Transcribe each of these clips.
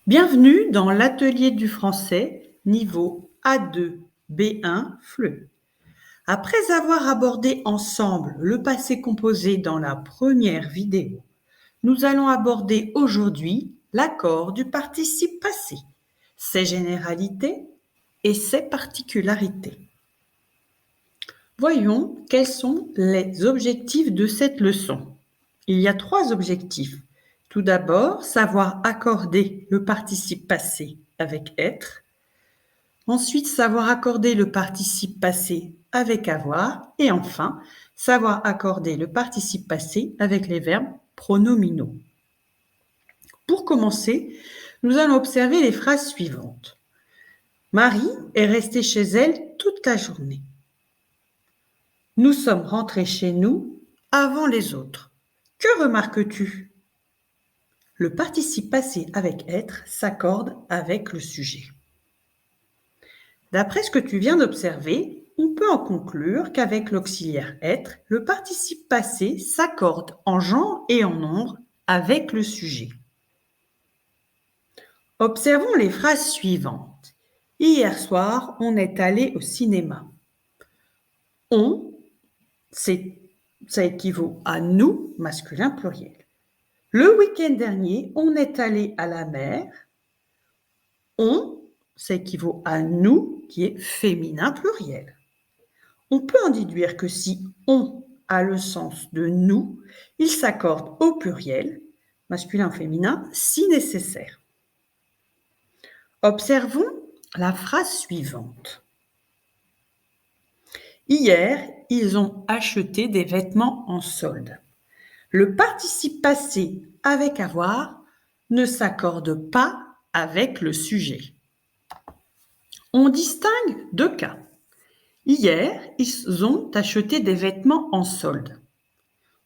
Bienvenue dans l'atelier du français niveau A2 B1 FLE. Après avoir abordé ensemble le passé composé dans la première vidéo, nous allons aborder aujourd'hui l'accord du participe passé, ses généralités et ses particularités. Voyons quels sont les objectifs de cette leçon. Il y a 3 objectifs. Tout d'abord, savoir accorder le participe passé avec être. Ensuite, savoir accorder le participe passé avec avoir. Et enfin, savoir accorder le participe passé avec les verbes pronominaux. Pour commencer, nous allons observer les phrases suivantes. Marie est restée chez elle toute la journée. Nous sommes rentrés chez nous avant les autres. Que remarques-tu ? Le participe passé avec être s'accorde avec le sujet. D'après ce que tu viens d'observer, on peut en conclure qu'avec l'auxiliaire être, le participe passé s'accorde en genre et en nombre avec le sujet. Observons les phrases suivantes. Hier soir, on est allé au cinéma. On, ça équivaut à nous, masculin pluriel. Le week-end dernier, on est allé à la mer. On, ça équivaut à nous, qui est féminin pluriel. On peut en déduire que si on a le sens de nous, il s'accorde au pluriel, masculin ou féminin, si nécessaire. Observons la phrase suivante. Hier, ils ont acheté des vêtements en solde. Le participe passé avec avoir ne s'accorde pas avec le sujet. On distingue 2 cas. Hier, ils ont acheté des vêtements en solde.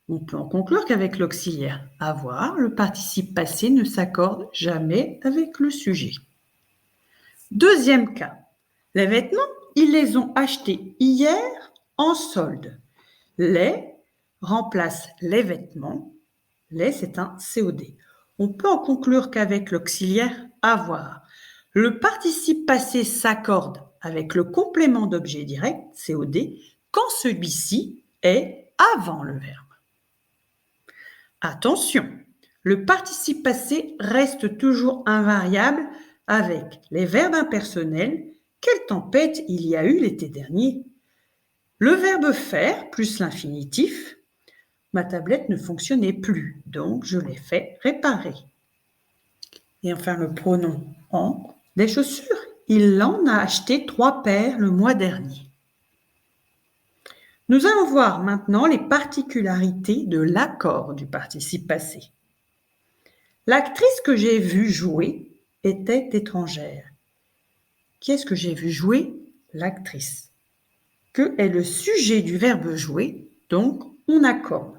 On peut en conclure qu'avec l'auxiliaire avoir, le participe passé ne s'accorde jamais avec le sujet. Deuxième cas. Les vêtements, ils les ont achetés hier en solde. Les remplace les vêtements. Les, c'est un COD. On peut en conclure qu'avec l'auxiliaire avoir, le participe passé s'accorde avec le complément d'objet direct, COD, quand celui-ci est avant le verbe. Attention, le participe passé reste toujours invariable avec les verbes impersonnels. Quelle tempête il y a eu l'été dernier ? Le verbe faire plus l'infinitif. Ma tablette ne fonctionnait plus, donc je l'ai fait réparer. Et enfin le pronom en. Des chaussures, il en a acheté 3 paires le mois dernier. Nous allons voir maintenant les particularités de l'accord du participe passé. L'actrice que j'ai vue jouer était étrangère. Qui est-ce que j'ai vu jouer ? L'actrice. Que est le sujet du verbe jouer, donc on accorde.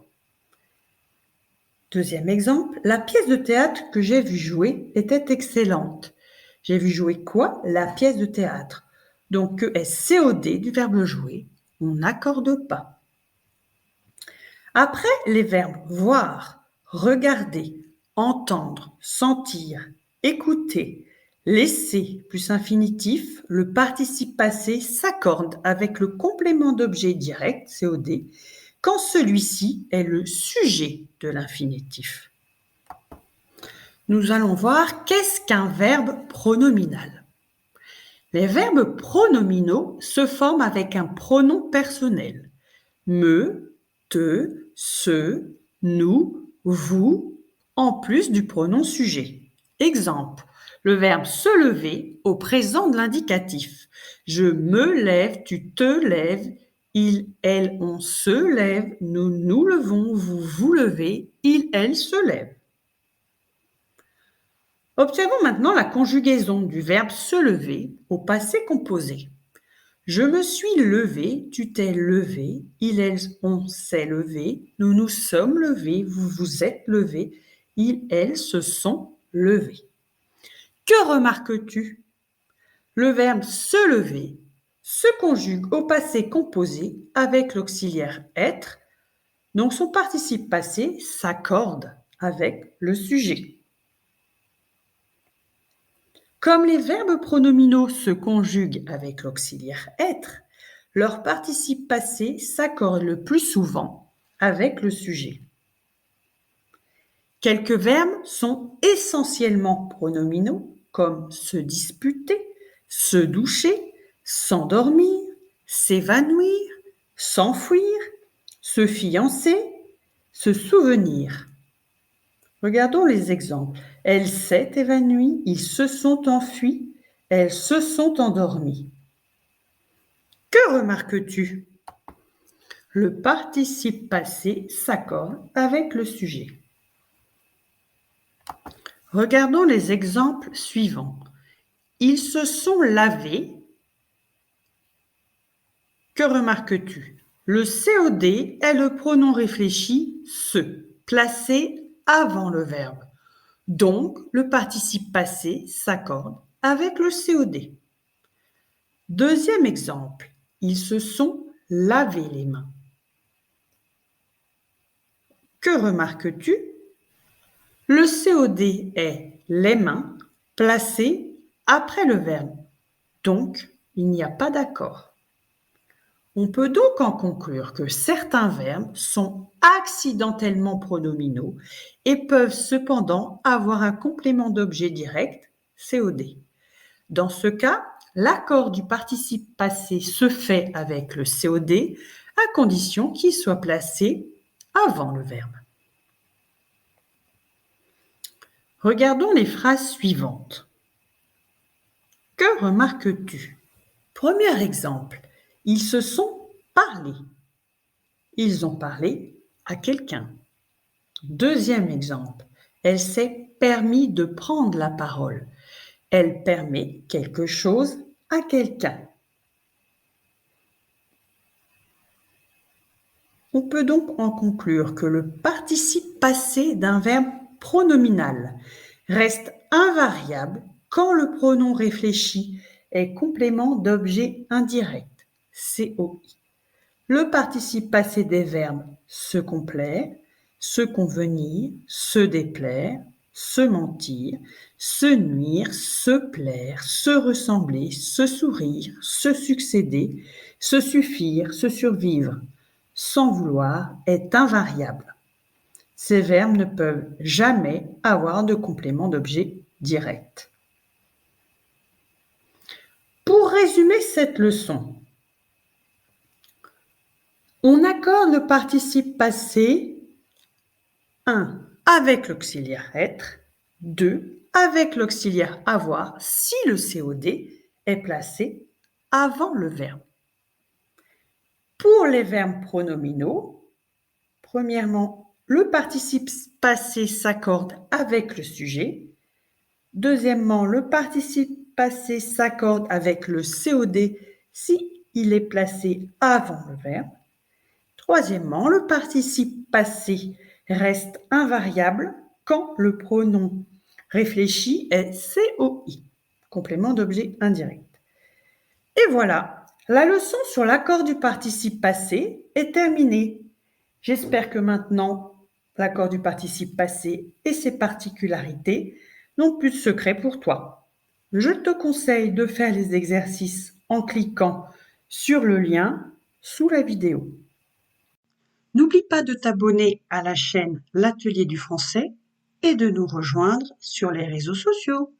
Deuxième exemple, la pièce de théâtre que j'ai vue jouer était excellente. J'ai vu jouer quoi ? La pièce de théâtre. Donc, que est COD du verbe jouer ? On n'accorde pas. Après les verbes voir, regarder, entendre, sentir, écouter, laisser plus infinitif, le participe passé s'accorde avec le complément d'objet direct, COD, quand celui-ci est le sujet de l'infinitif. Nous allons voir qu'est-ce qu'un verbe pronominal. Les verbes pronominaux se forment avec un pronom personnel. Me, te, ce, nous, vous, en plus du pronom sujet. Exemple, le verbe se lever au présent de l'indicatif. Je me lève, tu te lèves, il, elle, on se lève, nous nous levons, vous vous levez, il, elle se lève. Observons maintenant la conjugaison du verbe se lever au passé composé. Je me suis levé, tu t'es levé, il, elle, on s'est levé, nous nous sommes levés, vous vous êtes levés, ils, elles se sont levés. Que remarques-tu ? Le verbe se lever se conjugue au passé composé avec l'auxiliaire être, donc son participe passé s'accorde avec le sujet. Comme les verbes pronominaux se conjuguent avec l'auxiliaire être, leur participe passé s'accorde le plus souvent avec le sujet. Quelques verbes sont essentiellement pronominaux, comme se disputer, se doucher, s'endormir, s'évanouir, s'enfuir, se fiancer, se souvenir. Regardons les exemples. Elle s'est évanouie, ils se sont enfuis, elles se sont endormies. Que remarques-tu? Le participe passé s'accorde avec le sujet. Regardons les exemples suivants. Ils se sont lavés. Que remarques-tu? Le COD est le pronom réfléchi se, placé avant le verbe. Donc, le participe passé s'accorde avec le COD. Deuxième exemple, ils se sont lavé les mains. Que remarques-tu? Le COD est les mains placé après le verbe. Donc, il n'y a pas d'accord. On peut donc en conclure que certains verbes sont accidentellement pronominaux et peuvent cependant avoir un complément d'objet direct, COD. Dans ce cas, l'accord du participe passé se fait avec le COD à condition qu'il soit placé avant le verbe. Regardons les phrases suivantes. Que remarques-tu? Premier exemple, ils se sont parlé. Ils ont parlé à quelqu'un. Deuxième exemple, elle s'est permis de prendre la parole. Elle permet quelque chose à quelqu'un. On peut donc en conclure que le participe passé d'un verbe pronominal reste invariable quand le pronom réfléchi est complément d'objet indirect, COI. Le participe passé des verbes se complaire, se convenir, se déplaire, se mentir, se nuire, se plaire, se ressembler, se sourire, se succéder, se suffire, se survivre, sans vouloir est invariable. Ces verbes ne peuvent jamais avoir de complément d'objet direct. Pour résumer cette leçon, on accorde le participe passé 1. Avec l'auxiliaire être, 2. Avec l'auxiliaire avoir si le COD est placé avant le verbe. Pour les verbes pronominaux, premièrement, le participe passé s'accorde avec le sujet. Deuxièmement, le participe passé s'accorde avec le COD si il est placé avant le verbe. Troisièmement, le participe passé reste invariable quand le pronom réfléchi est COI, complément d'objet indirect. Et voilà, la leçon sur l'accord du participe passé est terminée. J'espère que maintenant, l'accord du participe passé et ses particularités n'ont plus de secret pour toi. Je te conseille de faire les exercices en cliquant sur le lien sous la vidéo. N'oublie pas de t'abonner à la chaîne L'Atelier du français et de nous rejoindre sur les réseaux sociaux.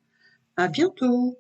À bientôt!